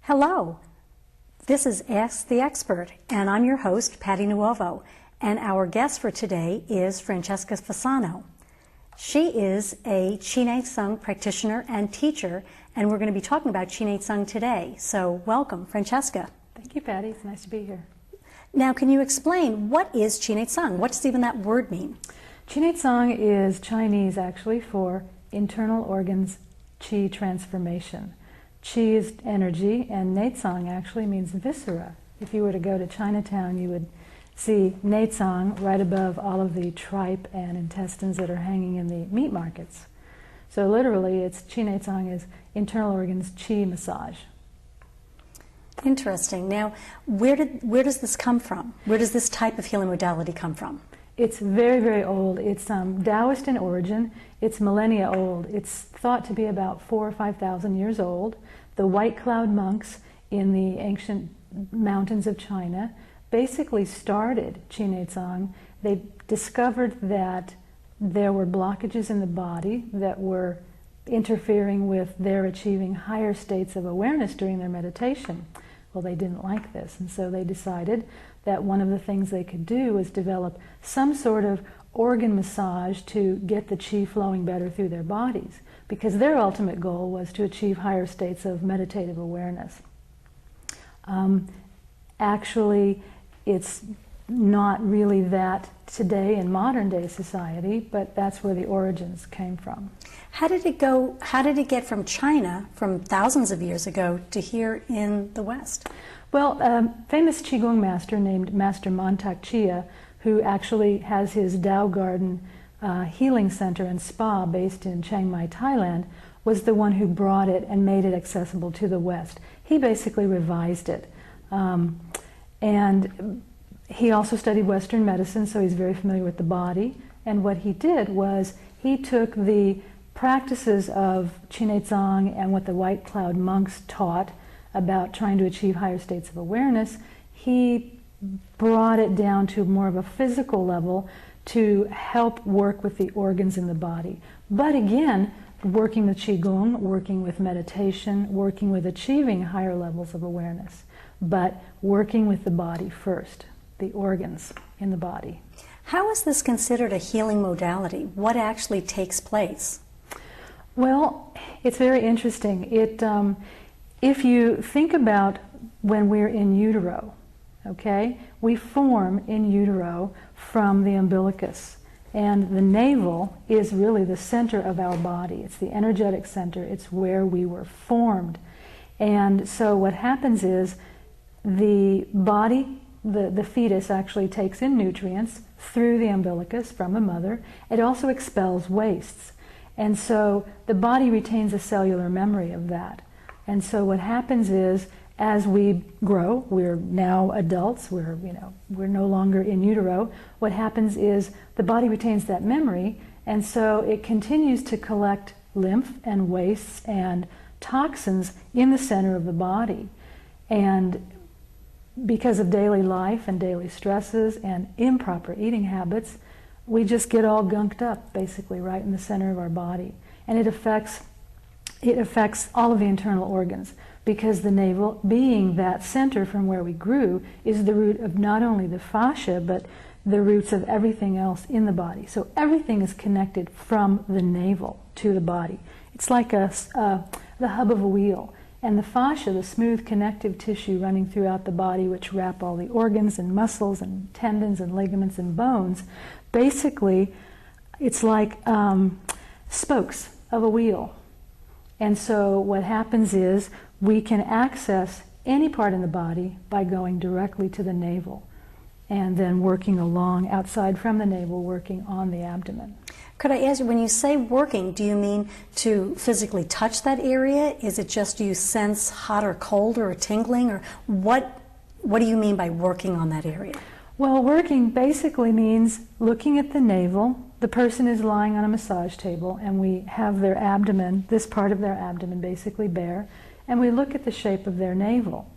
Hello, this is Ask the Expert, and I'm your host, Patty Nuovo, and our guest for today is Francesca Fasano. She is a Chi Nei Tsang practitioner and teacher, and we're going to be talking about Chi Nei Tsang today. So welcome, Francesca. Thank you, Patty. It's nice to be here. Now, can you explain what is Chi Nei Tsang? What does even that word mean? Chi Nei Tsang is Chinese, actually, for internal organs Qi transformation. Qi is energy, and Nei Tsang actually means viscera. If you were to go to Chinatown, you would see Nei Tsang right above all of the tripe and intestines that are hanging in the meat markets. So literally, it's Chi Nei Tsang is internal organs Qi massage. Interesting. Now, where does this come from? Where does this type of healing modality come from? It's very, very old. It's Taoist in origin. It's millennia old. It's thought to be about 4,000 or 5,000 years old. The White Cloud monks in the ancient mountains of China basically started Chi Nei Tsang. They discovered that there were blockages in the body that were interfering with their achieving higher states of awareness during their meditation. Well, they didn't like this, and so they decided that one of the things they could do was develop some sort of organ massage to get the qi flowing better through their bodies, because their ultimate goal was to achieve higher states of meditative awareness. Actually, it's not really that today in modern day society, but that's where the origins came from. How did it go? How did it get from China, from thousands of years ago, to here in the West? Well, a famous Qigong master named Master Mantak Chia, who actually has his Tao Garden healing center and spa based in Chiang Mai, Thailand, was the one who brought it and made it accessible to the West. He basically revised it. And he also studied Western medicine, so he's very familiar with the body. And what he did was he took the practices of Chi Nei Tsang and what the White Cloud monks taught about trying to achieve higher states of awareness. He brought it down to more of a physical level to help work with the organs in the body. But again, working with Qigong, working with meditation, working with achieving higher levels of awareness, but working with the body first, the organs in the body. How is this considered a healing modality? What actually takes place? Well, it's very interesting. If you think about when we're in utero, okay, we form in utero from the umbilicus, and the navel is really the center of our body. It's the energetic center. It's where we were formed. And so what happens is the body, the fetus actually takes in nutrients through the umbilicus from the mother. It also expels wastes. And so the body retains a cellular memory of that. And so what happens is, as we grow, we're now adults, we're no longer in utero, what happens is the body retains that memory, and so it continues to collect lymph and wastes and toxins in the center of the body. And because of daily life and daily stresses and improper eating habits, we just get all gunked up, basically, right in the center of our body. And it affects all of the internal organs, because the navel, being that center from where we grew, is the root of not only the fascia, but the roots of everything else in the body. So everything is connected from the navel to the body. It's like the hub of a wheel. And the fascia, the smooth connective tissue running throughout the body, which wrap all the organs and muscles and tendons and ligaments and bones, basically it's like spokes of a wheel. And so what happens is we can access any part in the body by going directly to the navel and then working along outside from the navel, working on the abdomen. Could I ask you, when you say working, do you mean to physically touch that area? Is it just you sense hot or cold or a tingling? Or what do you mean by working on that area? Well, working basically means looking at the navel. The person is lying on a massage table, and we have their abdomen, this part of their abdomen basically bare, and we look at the shape of their navel.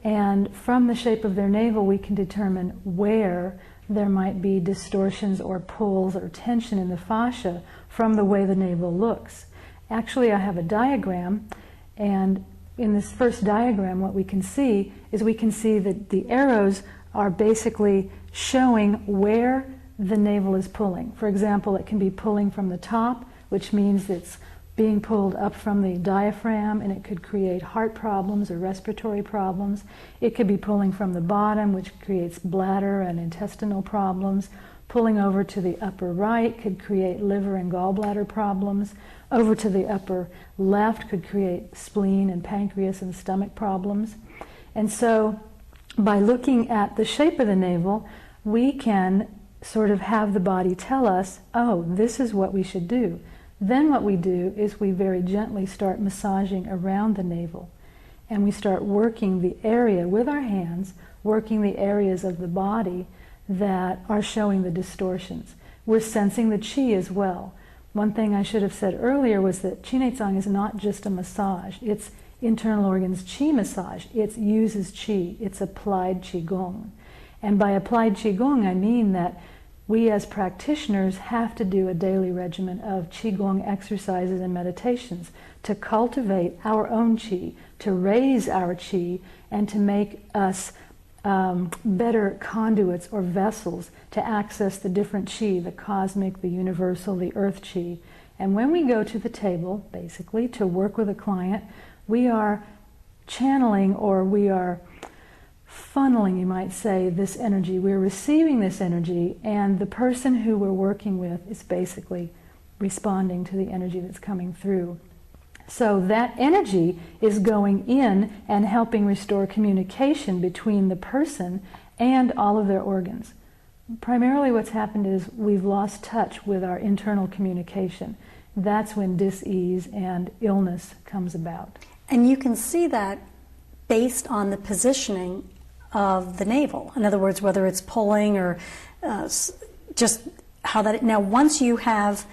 And from the shape of their navel, we can determine where there might be distortions or pulls or tension in the fascia from the way the navel looks. Actually, I have a diagram, and in this first diagram, what we can see is we can see that the arrows are basically showing where the navel is pulling. For example, it can be pulling from the top, which means it's being pulled up from the diaphragm, and it could create heart problems or respiratory problems. It could be pulling from the bottom, which creates bladder and intestinal problems. Pulling over to the upper right could create liver and gallbladder problems. Over to the upper left could create spleen and pancreas and stomach problems. And so by looking at the shape of the navel, we can sort of have the body tell us, oh, this is what we should do. Then what we do is we very gently start massaging around the navel, and we start working the area with our hands, working the areas of the body that are showing the distortions. We're sensing the chi as well. One thing I should have said earlier was that Chi Nei Tsang is not just a massage. It's internal organs chi massage. It uses chi. It's applied qigong. And by applied qigong, I mean that we as practitioners have to do a daily regimen of qigong exercises and meditations to cultivate our own qi, to raise our qi, and to make us better conduits or vessels to access the different qi, the cosmic, the universal, the earth qi. And when we go to the table, basically, to work with a client, we are channeling, or we are funneling, you might say, this energy. We're receiving this energy, and the person who we're working with is basically responding to the energy that's coming through. So that energy is going in and helping restore communication between the person and all of their organs. Primarily what's happened is we've lost touch with our internal communication. That's when dis-ease and illness comes about. And you can see that based on the positioning of the navel. In other words, whether it's pulling or just how that... Now, once you have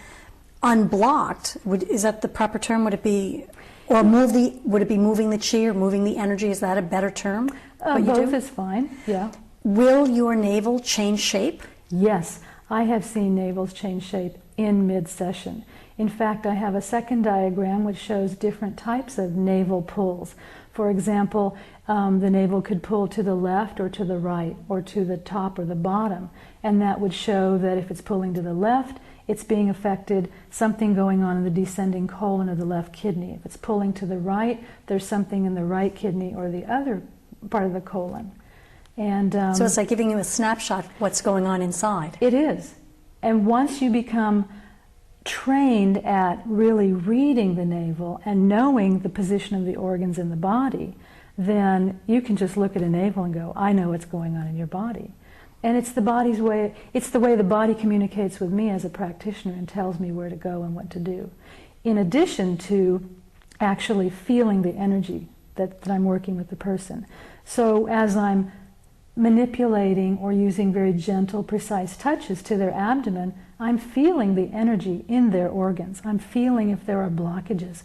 unblocked, is that the proper term? Would it be, or would it be moving the chi or moving the energy? Is that a better term? Both is fine, yeah. Will your navel change shape? Yes, I have seen navels change shape in mid-session. In fact, I have a second diagram which shows different types of navel pulls. For example, the navel could pull to the left or to the right or to the top or the bottom, and that would show that if it's pulling to the left, it's being affected, something going on in the descending colon of the left kidney. If it's pulling to the right, there's something in the right kidney or the other part of the colon. And so it's like giving you a snapshot of what's going on inside. It is. And once you become trained at really reading the navel and knowing the position of the organs in the body, then you can just look at a navel and go, I know what's going on in your body. And it's the body's way, it's the way the body communicates with me as a practitioner and tells me where to go and what to do. In addition to actually feeling the energy that I'm working with the person. So as I'm manipulating or using very gentle, precise touches to their abdomen, I'm feeling the energy in their organs. I'm feeling if there are blockages.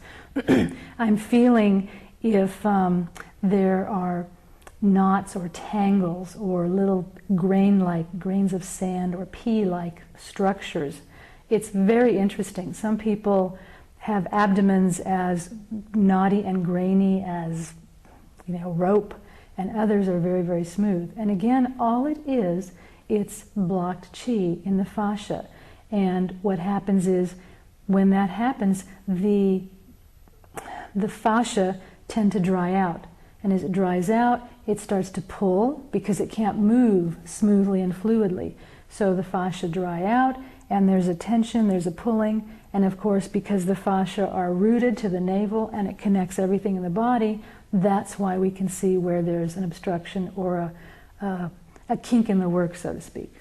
I'm feeling if there are knots or tangles or little grain-like, grains of sand or pea-like structures. It's very interesting. Some people have abdomens as knotty and grainy as, rope, and others are very, very smooth. And again, all it is, it's blocked chi in the fascia. And what happens is, when that happens, the fascia tend to dry out. And as it dries out, it starts to pull because it can't move smoothly and fluidly. So the fascia dry out, and there's a tension, there's a pulling, and of course, because the fascia are rooted to the navel and it connects everything in the body, that's why we can see where there's an obstruction or a kink in the work, so to speak.